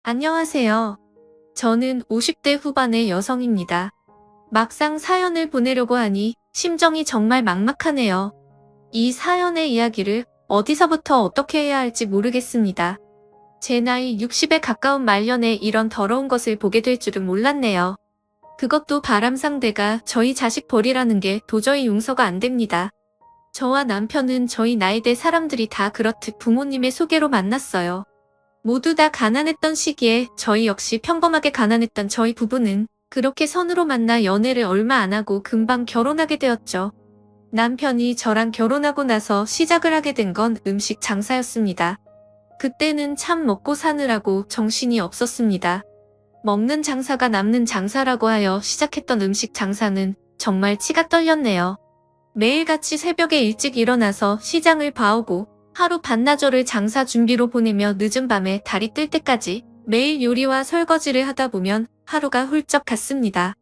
안녕하세요. 저는 50대 후반의 여성입니다. 막상 사연을 보내려고 하니 심정이 정말 막막하네요. 이 사연의 이야기를 어디서부터 어떻게 해야 할지 모르겠습니다. 제 나이 60에 가까운 말년에 이런 더러운 것을 보게 될 줄은 몰랐네요. 그것도 바람 상대가 저희 자식 버리라는 게 도저히 용서가 안 됩니다. 저와 남편은 저희 나이대 사람들이 다 그렇듯 부모님의 소개로 만났어요. 모두 다 가난했던 시기에 저희 역시 평범하게 가난했던 저희 부부는 그렇게 선으로 만나 연애를 얼마 안 하고 금방 결혼하게 되었죠. 남편이 저랑 결혼하고 나서 시작을 하게 된 건 음식 장사였습니다. 그때는 참 먹고 사느라고 정신이 없었습니다. 먹는 장사가 남는 장사라고 하여 시작했던 음식 장사는 정말 치가 떨렸네요. 매일같이 새벽에 일찍 일어나서 시장을 봐오고 하루 반나절을 장사 준비로 보내며 늦은 밤에 달이 뜰 때까지 매일 요리와 설거지를 하다 보면 하루가 훌쩍 갔습니다.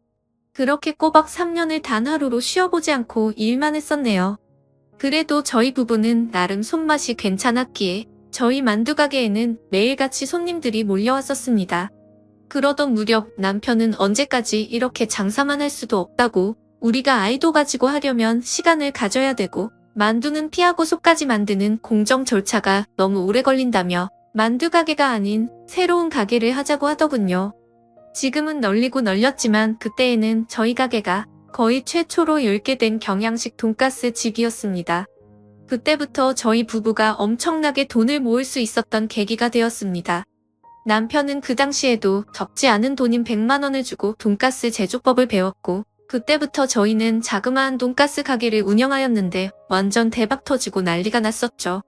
그렇게 꼬박 3년을 단 하루로 쉬어보지 않고 일만 했었네요. 그래도 저희 부부는 나름 손맛이 괜찮았기에 저희 만두 가게에는 매일같이 손님들이 몰려왔었습니다. 그러던 무렵 남편은 언제까지 이렇게 장사만 할 수도 없다고, 우리가 아이도 가지고 하려면 시간을 가져야 되고 만두는 피하고 속까지 만드는 공정 절차가 너무 오래 걸린다며 만두 가게가 아닌 새로운 가게를 하자고 하더군요. 지금은 널리고 널렸지만 그때에는 저희 가게가 거의 최초로 열게 된 경양식 돈가스 집이었습니다. 그때부터 저희 부부가 엄청나게 돈을 모을 수 있었던 계기가 되었습니다. 남편은 그 당시에도 적지 않은 돈인 100만 원을 주고 돈가스 제조법을 배웠고, 그때부터 저희는 자그마한 돈가스 가게를 운영하였는데 완전 대박 터지고 난리가 났었죠.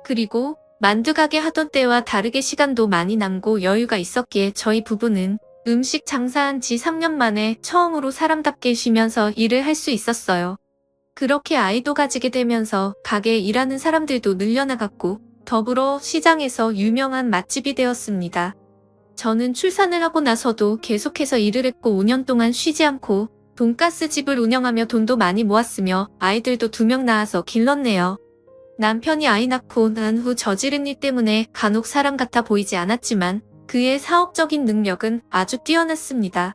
그리고 만두 가게 하던 때와 다르게 시간도 많이 남고 여유가 있었기에 저희 부부는 음식 장사한 지 3년 만에 처음으로 사람답게 쉬면서 일을 할 수 있었어요. 그렇게 아이도 가지게 되면서 가게에 일하는 사람들도 늘려나갔고 더불어 시장에서 유명한 맛집이 되었습니다. 저는 출산을 하고 나서도 계속해서 일을 했고 5년 동안 쉬지 않고 돈가스 집을 운영하며 돈도 많이 모았으며 아이들도 2명 낳아서 길렀네요. 남편이 아이 낳고 난 후 저지른 일 때문에 간혹 사람 같아 보이지 않았지만 그의 사업적인 능력은 아주 뛰어났습니다.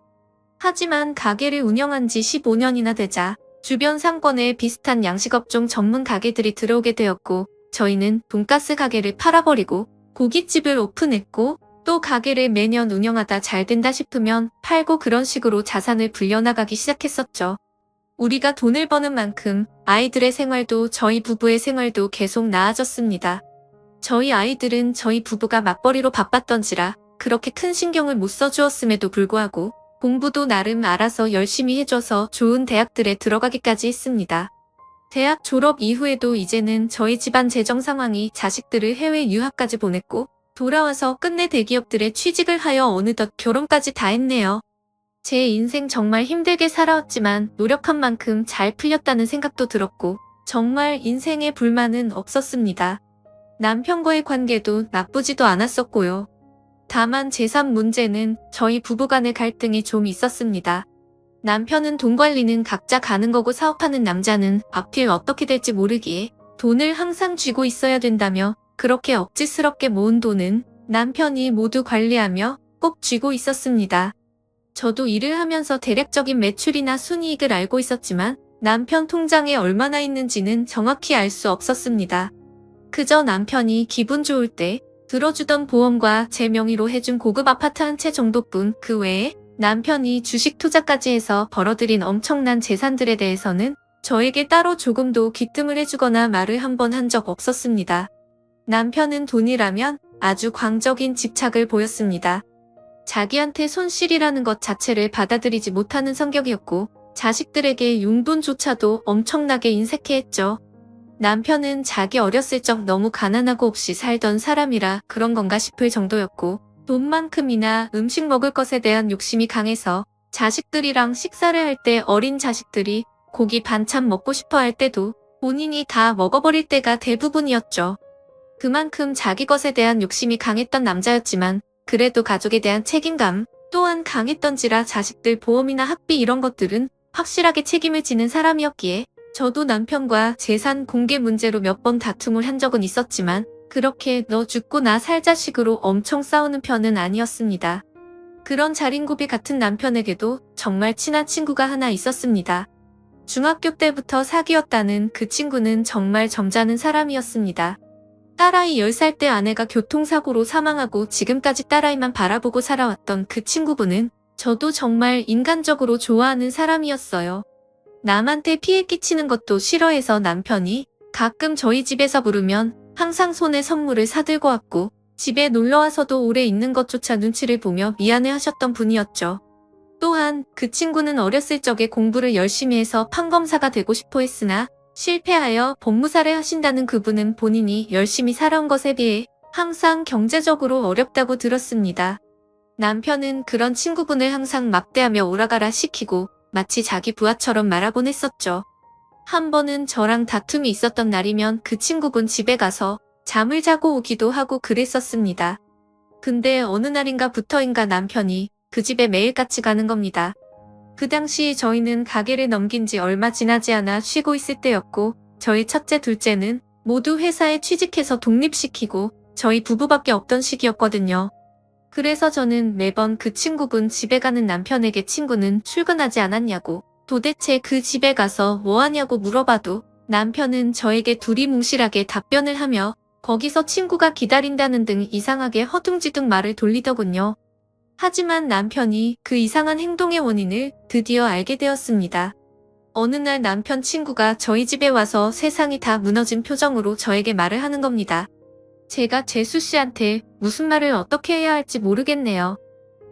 하지만 가게를 운영한 지 15년이나 되자 주변 상권에 비슷한 양식업종 전문 가게들이 들어오게 되었고, 저희는 돈가스 가게를 팔아버리고 고깃집을 오픈했고, 또 가게를 매년 운영하다 잘 된다 싶으면 팔고, 그런 식으로 자산을 불려나가기 시작했었죠. 우리가 돈을 버는 만큼 아이들의 생활도 저희 부부의 생활도 계속 나아졌습니다. 저희 아이들은 저희 부부가 맞벌이로 바빴던지라 그렇게 큰 신경을 못 써주었음에도 불구하고 공부도 나름 알아서 열심히 해줘서 좋은 대학들에 들어가기까지 했습니다. 대학 졸업 이후에도 이제는 저희 집안 재정 상황이 자식들을 해외 유학까지 보냈고 돌아와서 끝내 대기업들에 취직을 하여 어느덧 결혼까지 다 했네요. 제 인생 정말 힘들게 살아왔지만 노력한 만큼 잘 풀렸다는 생각도 들었고 정말 인생에 불만은 없었습니다. 남편과의 관계도 나쁘지도 않았었고요. 다만 재산 문제는 저희 부부간의 갈등이 좀 있었습니다. 남편은 돈 관리는 각자 가는 거고 사업하는 남자는 앞길 어떻게 될지 모르기에 돈을 항상 쥐고 있어야 된다며 그렇게 억지스럽게 모은 돈은 남편이 모두 관리하며 꼭 쥐고 있었습니다. 저도 일을 하면서 대략적인 매출이나 순이익을 알고 있었지만 남편 통장에 얼마나 있는지는 정확히 알 수 없었습니다. 그저 남편이 기분 좋을 때 들어주던 보험과 제 명의로 해준 고급 아파트 한 채 정도뿐, 그 외에 남편이 주식 투자까지 해서 벌어들인 엄청난 재산들에 대해서는 저에게 따로 조금도 귀뜸을 해주거나 말을 한 번 한 적 없었습니다. 남편은 돈이라면 아주 광적인 집착을 보였습니다. 자기한테 손실이라는 것 자체를 받아들이지 못하는 성격이었고 자식들에게 용돈조차도 엄청나게 인색해했죠. 남편은 자기 어렸을 적 너무 가난하고 없이 살던 사람이라 그런 건가 싶을 정도였고 돈만큼이나 음식 먹을 것에 대한 욕심이 강해서 자식들이랑 식사를 할 때 어린 자식들이 고기 반찬 먹고 싶어 할 때도 본인이 다 먹어버릴 때가 대부분이었죠. 그만큼 자기 것에 대한 욕심이 강했던 남자였지만 그래도 가족에 대한 책임감 또한 강했던지라 자식들 보험이나 학비 이런 것들은 확실하게 책임을 지는 사람이었기에 저도 남편과 재산 공개 문제로 몇 번 다툼을 한 적은 있었지만 그렇게 너 죽고 나 살자 식으로 엄청 싸우는 편은 아니었습니다. 그런 자린고비 같은 남편에게도 정말 친한 친구가 하나 있었습니다. 중학교 때부터 사귀었다는 그 친구는 정말 점잖은 사람이었습니다. 딸아이 10살 때 아내가 교통사고로 사망하고 지금까지 딸아이만 바라보고 살아왔던 그 친구분은 저도 정말 인간적으로 좋아하는 사람이었어요. 남한테 피해 끼치는 것도 싫어해서 남편이 가끔 저희 집에서 부르면 항상 손에 선물을 사들고 왔고 집에 놀러와서도 오래 있는 것조차 눈치를 보며 미안해 하셨던 분이었죠. 또한 그 친구는 어렸을 적에 공부를 열심히 해서 판검사가 되고 싶어 했으나 실패하여 법무사를 하신다는 그분은 본인이 열심히 살아온 것에 비해 항상 경제적으로 어렵다고 들었습니다. 남편은 그런 친구분을 항상 막대하며 오라가라 시키고 마치 자기 부하처럼 말하곤 했었죠. 한 번은 저랑 다툼이 있었던 날이면 그 친구분 집에 가서 잠을 자고 오기도 하고 그랬었습니다. 근데 어느 날인가부터인가 남편이 그 집에 매일같이 가는 겁니다. 그 당시 저희는 가게를 넘긴 지 얼마 지나지 않아 쉬고 있을 때였고 저희 첫째 둘째는 모두 회사에 취직해서 독립시키고 저희 부부밖에 없던 시기였거든요. 그래서 저는 매번 그 친구분 집에 가는 남편에게 친구는 출근하지 않았냐고 도대체 그 집에 가서 뭐 하냐고 물어봐도 남편은 저에게 두리뭉실하게 답변을 하며 거기서 친구가 기다린다는 등 이상하게 허둥지둥 말을 돌리더군요. 하지만 남편이 그 이상한 행동의 원인을 드디어 알게 되었습니다. 어느 날 남편 친구가 저희 집에 와서 세상이 다 무너진 표정으로 저에게 말을 하는 겁니다. 제가 재수 씨한테 무슨 말을 어떻게 해야 할지 모르겠네요.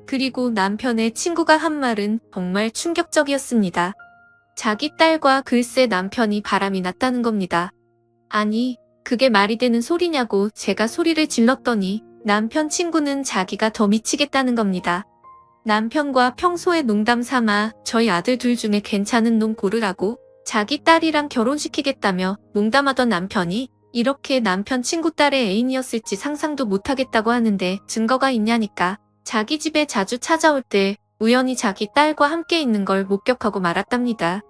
그리고 남편의 친구가 한 말은 정말 충격적이었습니다. 자기 딸과 글쎄 남편이 바람이 났다는 겁니다. 아니, 그게 말이 되는 소리냐고 제가 소리를 질렀더니 남편 친구는 자기가 더 미치겠다는 겁니다. 남편과 평소에 농담 삼아 저희 아들 둘 중에 괜찮은 놈 고르라고 자기 딸이랑 결혼시키겠다며 농담하던 남편이 이렇게 남편 친구 딸의 애인이었을지 상상도 못하겠다고 하는데 증거가 있냐니까 자기 집에 자주 찾아올 때 우연히 자기 딸과 함께 있는 걸 목격하고 말았답니다.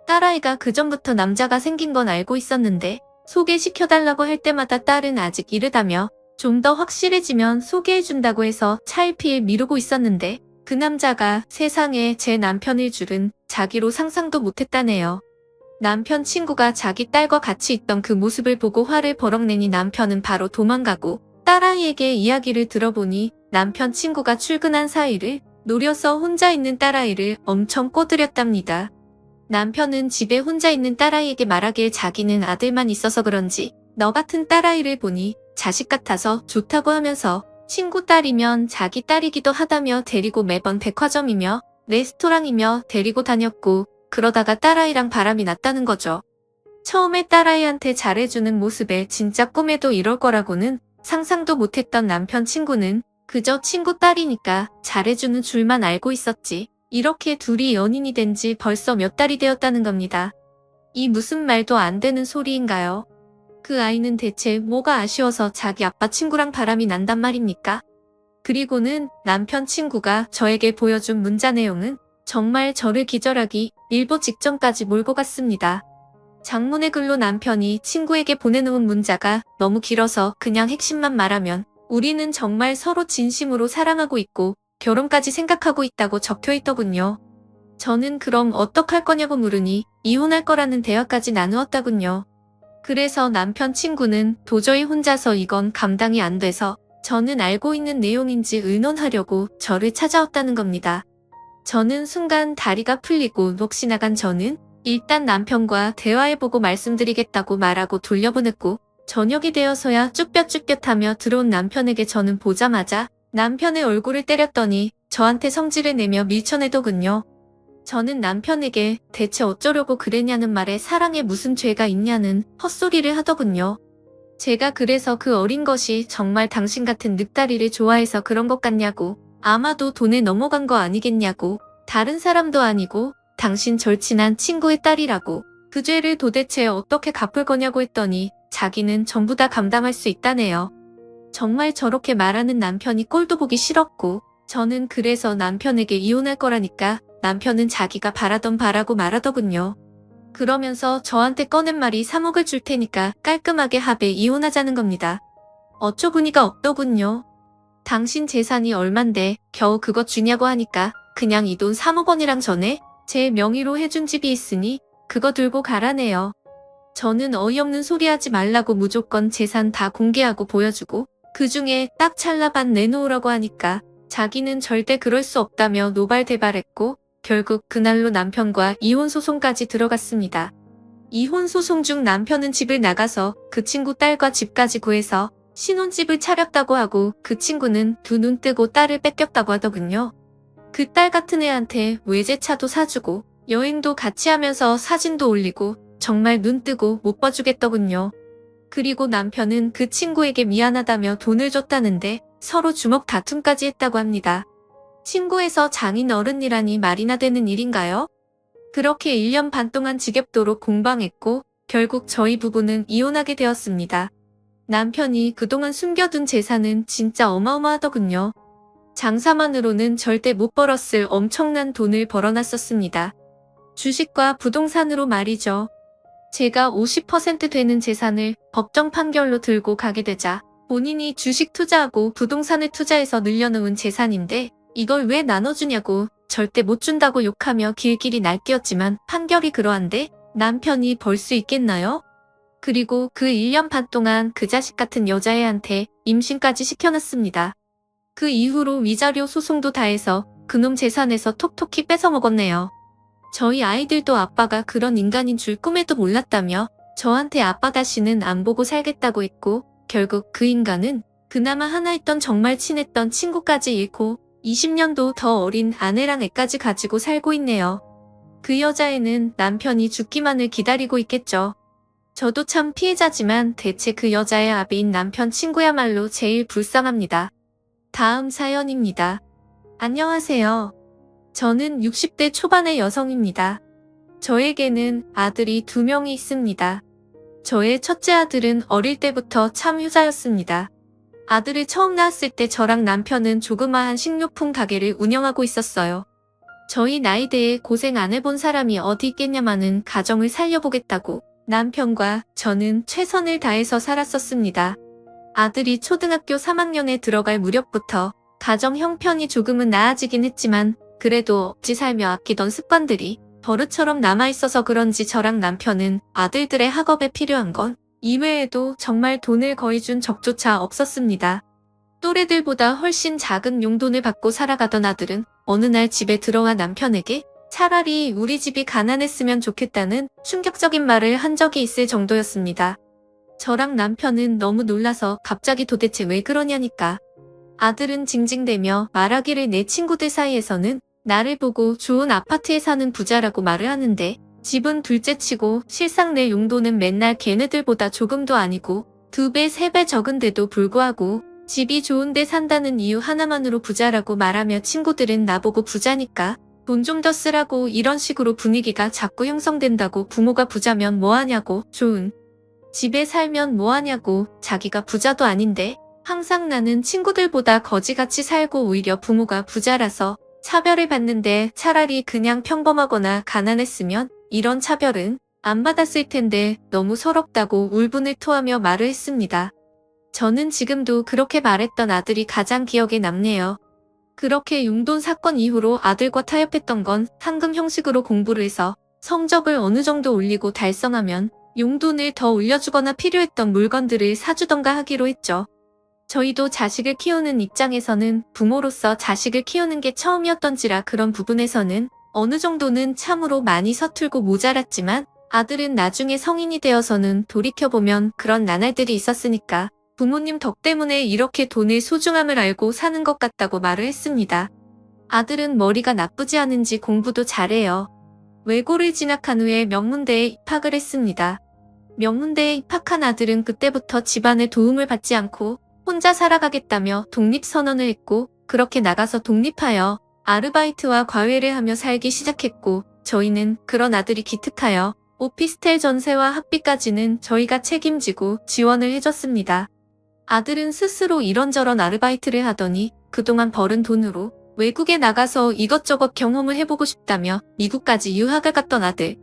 딸아이가 그전부터 남자가 생긴 건 알고 있었는데 소개시켜달라고 할 때마다 딸은 아직 이르다며 좀 더 확실해지면 소개해준다고 해서 차일피일 미루고 있었는데 그 남자가 세상에 제 남편일 줄은 자기로 상상도 못했다네요. 남편 친구가 자기 딸과 같이 있던 그 모습을 보고 화를 버럭 내니 남편은 바로 도망가고 딸아이에게 이야기를 들어보니 남편 친구가 출근한 사이를 노려서 혼자 있는 딸아이를 엄청 꼬드렸답니다. 남편은 집에 혼자 있는 딸아이에게 말하길 자기는 아들만 있어서 그런지 너 같은 딸아이를 보니 자식 같아서 좋다고 하면서 친구 딸이면 자기 딸이기도 하다며 데리고 매번 백화점이며 레스토랑이며 데리고 다녔고 그러다가 딸아이랑 바람이 났다는 거죠. 처음에 딸아이한테 잘해주는 모습에 진짜 꿈에도 이럴 거라고는 상상도 못했던 남편 친구는 그저 친구 딸이니까 잘해주는 줄만 알고 있었지. 이렇게 둘이 연인이 된 지 벌써 몇 달이 되었다는 겁니다. 이 무슨 말도 안 되는 소리인가요? 그 아이는 대체 뭐가 아쉬워서 자기 아빠 친구랑 바람이 난단 말입니까? 그리고는 남편 친구가 저에게 보여준 문자 내용은 정말 저를 기절하기 일보 직전까지 몰고 갔습니다. 장문의 글로 남편이 친구에게 보내놓은 문자가 너무 길어서 그냥 핵심만 말하면 우리는 정말 서로 진심으로 사랑하고 있고 결혼까지 생각하고 있다고 적혀있더군요. 저는 그럼 어떡할 거냐고 물으니 이혼할 거라는 대화까지 나누었다군요. 그래서 남편 친구는 도저히 혼자서 이건 감당이 안 돼서 저는 알고 있는 내용인지 의논하려고 저를 찾아왔다는 겁니다. 저는 순간 다리가 풀리고 넋이 나간 저는 일단 남편과 대화해보고 말씀드리겠다고 말하고 돌려보냈고 저녁이 되어서야 쭈뼛쭈뼛하며 들어온 남편에게 저는 보자마자 남편의 얼굴을 때렸더니 저한테 성질을 내며 밀쳐내더군요. 저는 남편에게 대체 어쩌려고 그랬냐는 말에 사랑에 무슨 죄가 있냐는 헛소리를 하더군요. 제가 그래서 그 어린 것이 정말 당신 같은 늑다리를 좋아해서 그런 것 같냐고 아마도 돈에 넘어간 거 아니겠냐고 다른 사람도 아니고 당신 절친한 친구의 딸이라고 그 죄를 도대체 어떻게 갚을 거냐고 했더니 자기는 전부 다 감당할 수 있다네요. 정말 저렇게 말하는 남편이 꼴도 보기 싫었고 저는 그래서 남편에게 이혼할 거라니까 남편은 자기가 바라던 바라고 말하더군요. 그러면서 저한테 꺼낸 말이 3억을 줄 테니까 깔끔하게 합의 이혼하자는 겁니다. 어처구니가 없더군요. 당신 재산이 얼만데 겨우 그것 주냐고 하니까 그냥 이 돈 3억 원이랑 전에 제 명의로 해준 집이 있으니 그거 들고 가라네요. 저는 어이없는 소리 하지 말라고 무조건 재산 다 공개하고 보여주고 그중에 딱 찰나 반 내놓으라고 하니까 자기는 절대 그럴 수 없다며 노발대발했고 결국 그날로 남편과 이혼 소송까지 들어갔습니다. 이혼 소송 중 남편은 집을 나가서 그 친구 딸과 집까지 구해서 신혼집을 차렸다고 하고 그 친구는 두 눈 뜨고 딸을 뺏겼다고 하더군요. 그 딸 같은 애한테 외제차도 사주고 여행도 같이 하면서 사진도 올리고 정말 눈 뜨고 못 봐주겠더군요. 그리고 남편은 그 친구에게 미안하다며 돈을 줬다는데 서로 주먹 다툼까지 했다고 합니다. 친구에서 장인 어른이라니 말이나 되는 일인가요? 그렇게 1년 반 동안 지겹도록 공방했고 결국 저희 부부는 이혼하게 되었습니다. 남편이 그동안 숨겨둔 재산은 진짜 어마어마하더군요. 장사만으로는 절대 못 벌었을 엄청난 돈을 벌어놨었습니다. 주식과 부동산으로 말이죠. 제가 50% 되는 재산을 법정 판결로 들고 가게 되자 본인이 주식 투자하고 부동산을 투자해서 늘려놓은 재산인데 이걸 왜 나눠주냐고 절대 못 준다고 욕하며 길길이 날뛰었지만 판결이 그러한데 남편이 벌 수 있겠나요? 그리고 그 1년 반 동안 그 자식 같은 여자애한테 임신까지 시켜놨습니다. 그 이후로 위자료 소송도 다 해서 그놈 재산에서 톡톡히 뺏어먹었네요. 저희 아이들도 아빠가 그런 인간인 줄 꿈에도 몰랐다며 저한테 아빠 다시는 안 보고 살겠다고 했고 결국 그 인간은 그나마 하나 있던 정말 친했던 친구까지 잃고 20년도 더 어린 아내랑 애까지 가지고 살고 있네요. 그 여자애는 남편이 죽기만을 기다리고 있겠죠. 저도 참 피해자지만 대체 그 여자의 아비인 남편 친구야말로 제일 불쌍합니다. 다음 사연입니다. 안녕하세요. 저는 60대 초반의 여성입니다. 저에게는 아들이 2명이 있습니다. 저의 첫째 아들은 어릴 때부터 참 효자였습니다. 아들을 처음 낳았을 때 저랑 남편은 조그마한 식료품 가게를 운영하고 있었어요. 저희 나이대에 고생 안 해본 사람이 어디 있겠냐마는 가정을 살려보겠다고 남편과 저는 최선을 다해서 살았었습니다. 아들이 초등학교 3학년에 들어갈 무렵부터 가정 형편이 조금은 나아지긴 했지만 그래도 억지 살며 아끼던 습관들이 버릇처럼 남아있어서 그런지 저랑 남편은 아들들의 학업에 필요한 건 이외에도 정말 돈을 거의 준 적조차 없었습니다. 또래들보다 훨씬 작은 용돈을 받고 살아가던 아들은 어느 날 집에 들어와 남편에게 차라리 우리 집이 가난했으면 좋겠다는 충격적인 말을 한 적이 있을 정도였습니다. 저랑 남편은 너무 놀라서 갑자기 도대체 왜 그러냐니까. 아들은 징징대며 말하기를 내 친구들 사이에서는 나를 보고 좋은 아파트에 사는 부자라고 말을 하는데 집은 둘째치고 실상 내 용돈은 맨날 걔네들보다 조금도 아니고 2배, 3배 적은데도 불구하고 집이 좋은데 산다는 이유 하나만으로 부자라고 말하며 친구들은 나보고 부자니까 돈 좀 더 쓰라고 이런 식으로 분위기가 자꾸 형성된다고 부모가 부자면 뭐하냐고 좋은 집에 살면 뭐하냐고 자기가 부자도 아닌데 항상 나는 친구들보다 거지같이 살고 오히려 부모가 부자라서 차별을 받는데 차라리 그냥 평범하거나 가난했으면 이런 차별은 안 받았을 텐데 너무 서럽다고 울분을 토하며 말을 했습니다. 저는 지금도 그렇게 말했던 아들이 가장 기억에 남네요. 그렇게 용돈 사건 이후로 아들과 타협했던 건 상금 형식으로 공부를 해서 성적을 어느 정도 올리고 달성하면 용돈을 더 올려주거나 필요했던 물건들을 사주던가 하기로 했죠. 저희도 자식을 키우는 입장에서는 부모로서 자식을 키우는 게 처음이었던지라 그런 부분에서는 어느 정도는 참으로 많이 서툴고 모자랐지만 아들은 나중에 성인이 되어서는 돌이켜보면 그런 나날들이 있었으니까 부모님 덕 때문에 이렇게 돈의 소중함을 알고 사는 것 같다고 말을 했습니다. 아들은 머리가 나쁘지 않은지 공부도 잘해요. 외고를 진학한 후에 명문대에 입학을 했습니다. 명문대에 입학한 아들은 그때부터 집안의 도움을 받지 않고 혼자 살아가겠다며 독립선언을 했고 그렇게 나가서 독립하여 아르바이트와 과외를 하며 살기 시작했고 저희는 그런 아들이 기특하여 오피스텔 전세와 학비까지는 저희가 책임지고 지원을 해줬습니다. 아들은 스스로 이런저런 아르바이트를 하더니 그동안 벌은 돈으로 외국에 나가서 이것저것 경험을 해보고 싶다며 미국까지 유학을 갔던 아들.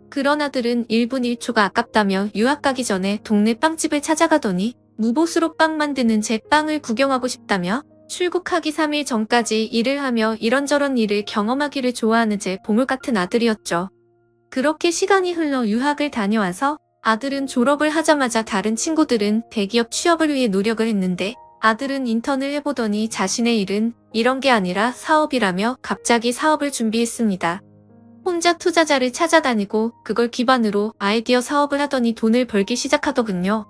그런 아들은 1분 1초가 아깝다며 유학 가기 전에 동네 빵집을 찾아가더니 무보수로 빵 만드는 제 빵을 구경하고 싶다며 출국하기 3일 전까지 일을 하며 이런저런 일을 경험하기를 좋아하는 제 보물 같은 아들이었죠. 그렇게 시간이 흘러 유학을 다녀와서 아들은 졸업을 하자마자 다른 친구들은 대기업 취업을 위해 노력을 했는데 아들은 인턴을 해보더니 자신의 일은 이런 게 아니라 사업이라며 갑자기 사업을 준비했습니다. 혼자 투자자를 찾아다니고 그걸 기반으로 아이디어 사업을 하더니 돈을 벌기 시작하더군요.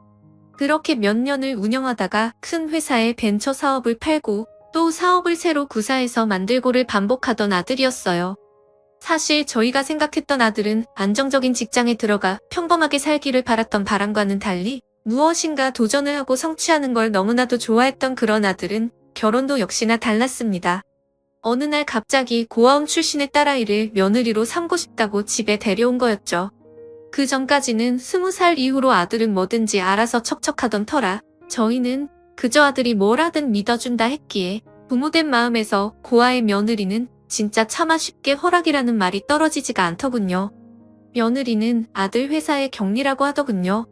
그렇게 몇 년을 운영하다가 큰 회사의 벤처 사업을 팔고 또 사업을 새로 구사해서 만들고를 반복하던 아들이었어요. 사실 저희가 생각했던 아들은 안정적인 직장에 들어가 평범하게 살기를 바랐던 바람과는 달리 무엇인가 도전을 하고 성취하는 걸 너무나도 좋아했던 그런 아들은 결혼도 역시나 달랐습니다. 어느 날 갑자기 고아원 출신의 딸아이를 며느리로 삼고 싶다고 집에 데려온 거였죠. 그 전까지는 20살 이후로 아들은 뭐든지 알아서 척척하던 터라 저희는 그저 아들이 뭘 하든 믿어준다 했기에 부모된 마음에서 고아의 며느리는 진짜 차마 쉽게 허락이라는 말이 떨어지지가 않더군요. 며느리는 아들 회사의 격리라고 하더군요.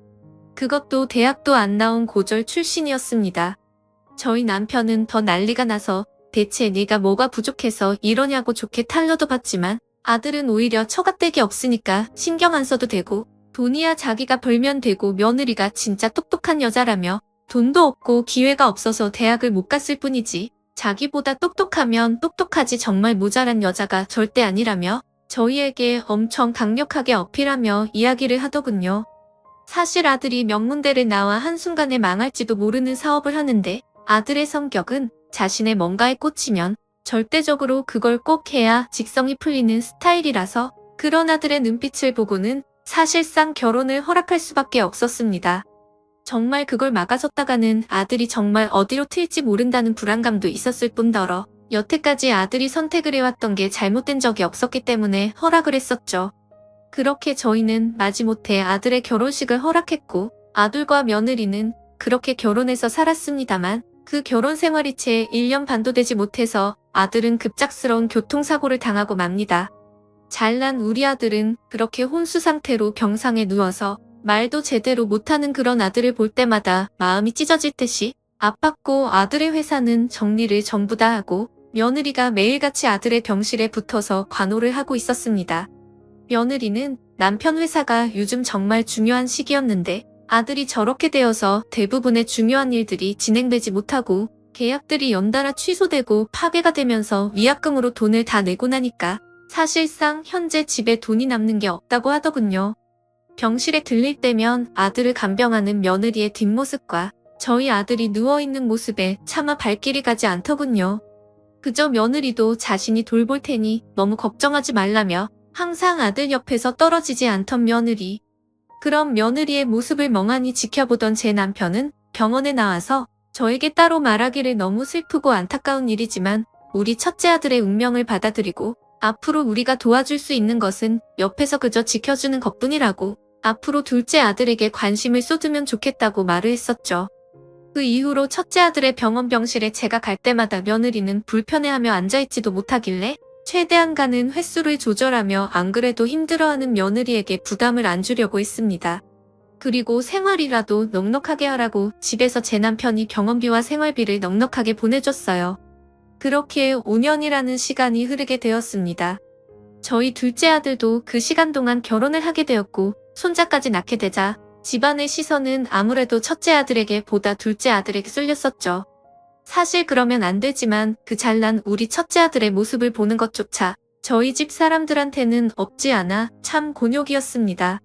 그것도 대학도 안 나온 고졸 출신이었습니다. 저희 남편은 더 난리가 나서 대체 네가 뭐가 부족해서 이러냐고 좋게 탄려도 받지만 아들은 오히려 처갓댁이 없으니까 신경 안 써도 되고 돈이야 자기가 벌면 되고 며느리가 진짜 똑똑한 여자라며 돈도 없고 기회가 없어서 대학을 못 갔을 뿐이지 자기보다 똑똑하면 똑똑하지 정말 모자란 여자가 절대 아니라며 저희에게 엄청 강력하게 어필하며 이야기를 하더군요. 사실 아들이 명문대를 나와 한순간에 망할지도 모르는 사업을 하는데 아들의 성격은 자신의 뭔가에 꽂히면 절대적으로 그걸 꼭 해야 직성이 풀리는 스타일이라서 그런 아들의 눈빛을 보고는 사실상 결혼을 허락할 수밖에 없었습니다. 정말 그걸 막아섰다가는 아들이 정말 어디로 튈지 모른다는 불안감도 있었을 뿐더러 여태까지 아들이 선택을 해왔던 게 잘못된 적이 없었기 때문에 허락을 했었죠. 그렇게 저희는 마지못해 아들의 결혼식을 허락했고 아들과 며느리는 그렇게 결혼해서 살았습니다만 그 결혼 생활이 채 1년 반도 되지 못해서 아들은 급작스러운 교통사고를 당하고 맙니다. 잘난 우리 아들은 그렇게 혼수 상태로 병상에 누워서 말도 제대로 못하는 그런 아들을 볼 때마다 마음이 찢어질 듯이 아팠고 아들의 회사는 정리를 전부 다 하고 며느리가 매일같이 아들의 병실에 붙어서 관호를 하고 있었습니다. 며느리는 남편 회사가 요즘 정말 중요한 시기였는데 아들이 저렇게 되어서 대부분의 중요한 일들이 진행되지 못하고 계약들이 연달아 취소되고 파괴가 되면서 위약금으로 돈을 다 내고 나니까 사실상 현재 집에 돈이 남는 게 없다고 하더군요. 병실에 들릴 때면 아들을 간병하는 며느리의 뒷모습과 저희 아들이 누워있는 모습에 차마 발길이 가지 않더군요. 그저 며느리도 자신이 돌볼 테니 너무 걱정하지 말라며 항상 아들 옆에서 떨어지지 않던 며느리. 그런 며느리의 모습을 멍하니 지켜보던 제 남편은 병원에 나와서 저에게 따로 말하기를 너무 슬프고 안타까운 일이지만 우리 첫째 아들의 운명을 받아들이고 앞으로 우리가 도와줄 수 있는 것은 옆에서 그저 지켜주는 것뿐이라고 앞으로 둘째 아들에게 관심을 쏟으면 좋겠다고 말을 했었죠. 그 이후로 첫째 아들의 병원 병실에 제가 갈 때마다 며느리는 불편해하며 앉아있지도 못하길래 최대한 가는 횟수를 조절하며 안 그래도 힘들어하는 며느리에게 부담을 안 주려고 했습니다. 그리고 생활이라도 넉넉하게 하라고 집에서 제 남편이 병원비와 생활비를 넉넉하게 보내줬어요. 그렇게 5년이라는 시간이 흐르게 되었습니다. 저희 둘째 아들도 그 시간 동안 결혼을 하게 되었고 손자까지 낳게 되자 집안의 시선은 아무래도 첫째 아들에게 보다 둘째 아들에게 쏠렸었죠. 사실 그러면 안 되지만 그 잘난 우리 첫째 아들의 모습을 보는 것조차 저희 집 사람들한테는 없지 않아 참 곤욕이었습니다.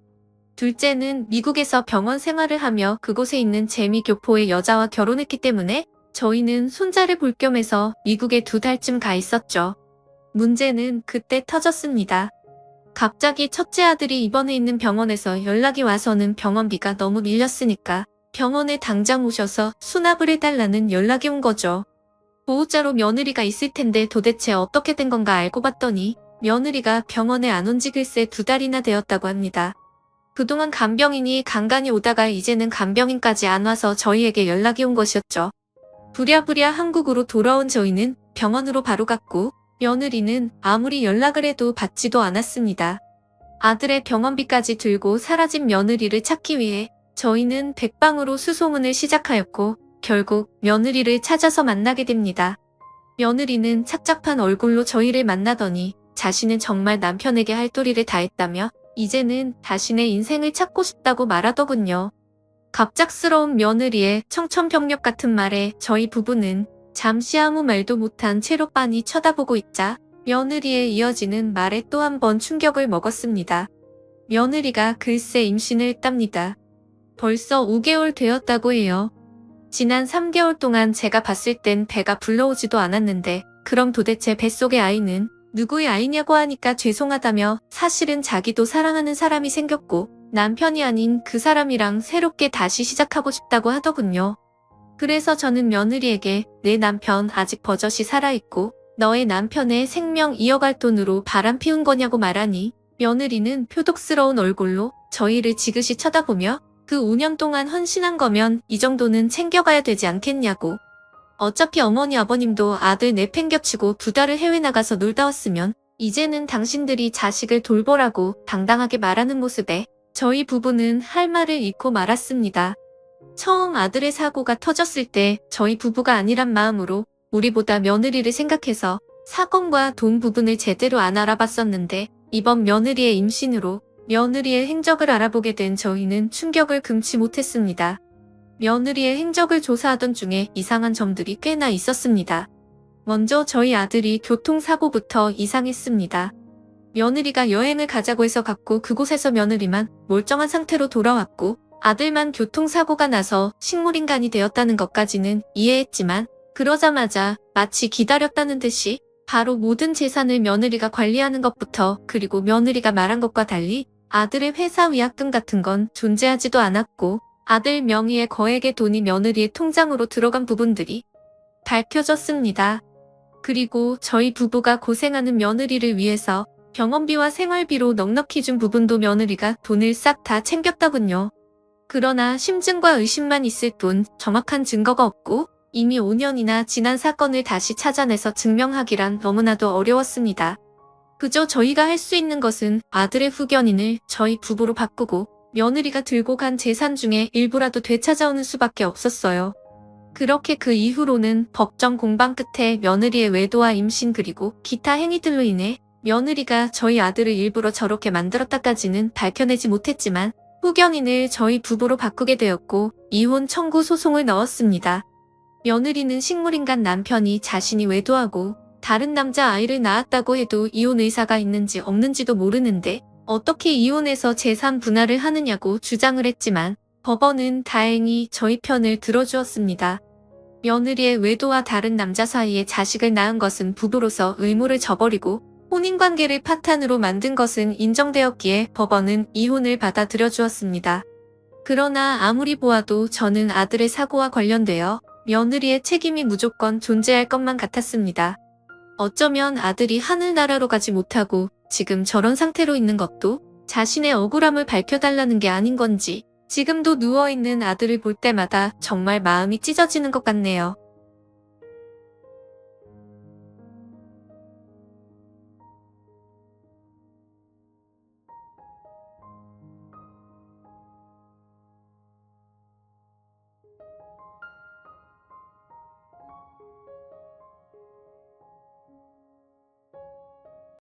둘째는 미국에서 병원 생활을 하며 그곳에 있는 재미교포의 여자와 결혼했기 때문에 저희는 손자를 볼 겸해서 미국에 2달쯤 가 있었죠. 문제는 그때 터졌습니다. 갑자기 첫째 아들이 입원해 있는 병원에서 연락이 와서는 병원비가 너무 밀렸으니까 병원에 당장 오셔서 수납을 해달라는 연락이 온 거죠. 보호자로 며느리가 있을 텐데 도대체 어떻게 된 건가 알고 봤더니 며느리가 병원에 안 온 지 글쎄 2달이나 되었다고 합니다. 그동안 간병인이 간간히 오다가 이제는 간병인까지 안 와서 저희에게 연락이 온 것이었죠. 부랴부랴 한국으로 돌아온 저희는 병원으로 바로 갔고 며느리는 아무리 연락을 해도 받지도 않았습니다. 아들의 병원비까지 들고 사라진 며느리를 찾기 위해 저희는 백방으로 수소문을 시작하였고 결국 며느리를 찾아서 만나게 됩니다. 며느리는 착잡한 얼굴로 저희를 만나더니 자신은 정말 남편에게 할 도리를 다했다며 이제는 자신의 인생을 찾고 싶다고 말하더군요. 갑작스러운 며느리의 청천벽력 같은 말에 저희 부부는 잠시 아무 말도 못한 채로 빤히 쳐다보고 있자 며느리의 이어지는 말에 또 한 번 충격을 먹었습니다. 며느리가 글쎄 임신을 했답니다. 벌써 5개월 되었다고 해요. 지난 3개월 동안 제가 봤을 땐 배가 불러오지도 않았는데 그럼 도대체 뱃속의 아이는 누구의 아이냐고 하니까 죄송하다며 사실은 자기도 사랑하는 사람이 생겼고 남편이 아닌 그 사람이랑 새롭게 다시 시작하고 싶다고 하더군요. 그래서 저는 며느리에게 내 남편 아직 버젓이 살아있고 너의 남편의 생명 이어갈 돈으로 바람 피운 거냐고 말하니 며느리는 표독스러운 얼굴로 저희를 지그시 쳐다보며 그 5년 동안 헌신한 거면 이 정도는 챙겨가야 되지 않겠냐고. 어차피 어머니 아버님도 아들 내팽겨치고 2달을 해외 나가서 놀다 왔으면 이제는 당신들이 자식을 돌보라고 당당하게 말하는 모습에 저희 부부는 할 말을 잃고 말았습니다. 처음 아들의 사고가 터졌을 때 저희 부부가 아니란 마음으로 우리보다 며느리를 생각해서 사건과 돈 부분을 제대로 안 알아봤었는데 이번 며느리의 임신으로 며느리의 행적을 알아보게 된 저희는 충격을 금치 못했습니다. 며느리의 행적을 조사하던 중에 이상한 점들이 꽤나 있었습니다. 먼저 저희 아들이 교통사고부터 이상했습니다. 며느리가 여행을 가자고 해서 갔고 그곳에서 며느리만 멀쩡한 상태로 돌아왔고 아들만 교통사고가 나서 식물인간이 되었다는 것까지는 이해했지만 그러자마자 마치 기다렸다는 듯이 바로 모든 재산을 며느리가 관리하는 것부터 그리고 며느리가 말한 것과 달리 아들의 회사 위약금 같은 건 존재하지도 않았고 아들 명의의 거액의 돈이 며느리의 통장으로 들어간 부분들이 밝혀졌습니다. 그리고 저희 부부가 고생하는 며느리를 위해서 병원비와 생활비로 넉넉히 준 부분도 며느리가 돈을 싹 다 챙겼다군요. 그러나 심증과 의심만 있을 뿐 정확한 증거가 없고 이미 5년이나 지난 사건을 다시 찾아내서 증명하기란 너무나도 어려웠습니다. 그저 저희가 할 수 있는 것은 아들의 후견인을 저희 부부로 바꾸고 며느리가 들고 간 재산 중에 일부라도 되찾아오는 수밖에 없었어요. 그렇게 그 이후로는 법정 공방 끝에 며느리의 외도와 임신 그리고 기타 행위들로 인해 며느리가 저희 아들을 일부러 저렇게 만들었다까지는 밝혀내지 못했지만 후견인을 저희 부부로 바꾸게 되었고 이혼 청구 소송을 넣었습니다. 며느리는 식물인간 남편이 자신이 외도하고 다른 남자 아이를 낳았다고 해도 이혼 의사가 있는지 없는지도 모르는데 어떻게 이혼해서 재산 분할을 하느냐고 주장을 했지만 법원은 다행히 저희 편을 들어주었습니다. 며느리의 외도와 다른 남자 사이에 자식을 낳은 것은 부부로서 의무를 저버리고 혼인관계를 파탄으로 만든 것은 인정되었기에 법원은 이혼을 받아들여 주었습니다. 그러나 아무리 보아도 저는 아들의 사고와 관련되어 며느리의 책임이 무조건 존재할 것만 같았습니다. 어쩌면 아들이 하늘나라로 가지 못하고 지금 저런 상태로 있는 것도 자신의 억울함을 밝혀달라는 게 아닌 건지 지금도 누워있는 아들을 볼 때마다 정말 마음이 찢어지는 것 같네요.